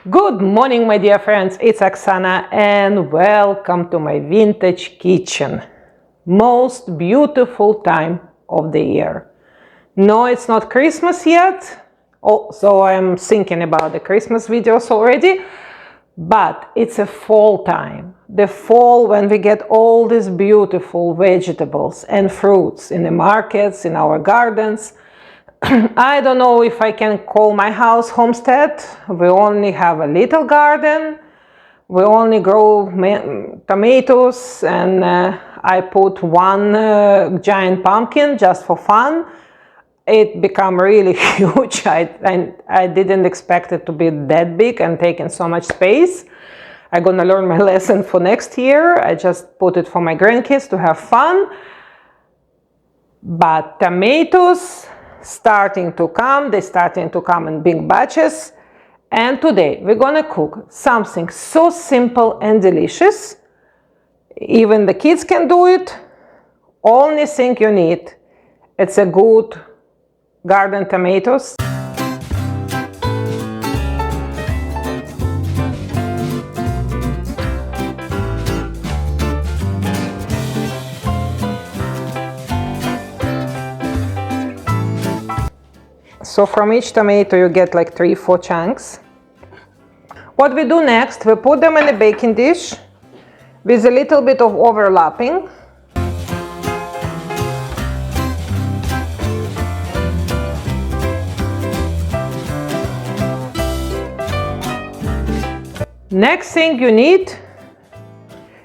Good morning, my dear friends, it's Oksana and welcome to my vintage kitchen. Most beautiful time of the year. No, it's not Christmas yet, so I'm thinking about the Christmas videos already, but it's a fall time. The fall when we get all these beautiful vegetables and fruits in the markets, in our gardens. I don't know if I can call my house homestead. We only have a little garden. We only grow tomatoes, and I put one giant pumpkin just for fun. It became really huge. I didn't expect it to be that big and taking so much space. I'm gonna learn my lesson for next year. I just put it for my grandkids to have fun. But tomatoes starting to come, they're starting to come in big batches. And today we're gonna cook something so simple and delicious. Even the kids can do it. Only thing you need, it's a good garden tomatoes. So from each tomato you get like 3-4 chunks. What we do next, we put them in a baking dish with a little bit of overlapping. Next thing you need,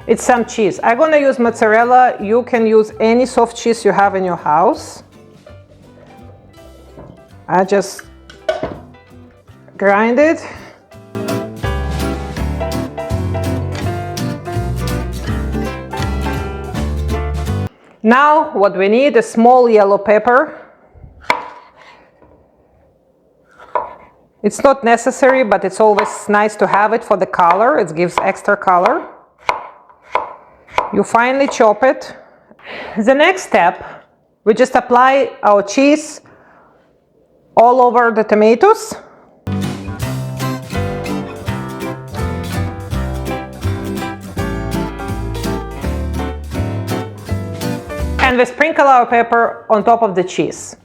it's some cheese. I'm gonna use mozzarella. You can use any soft cheese you have in your house. I just grind it. Now what we need is small yellow pepper. It's not necessary, but it's always nice to have it for the color. It gives extra color. You finely chop it. The next step, we just apply our cheese all over the tomatoes. And we sprinkle our pepper on top of the cheese.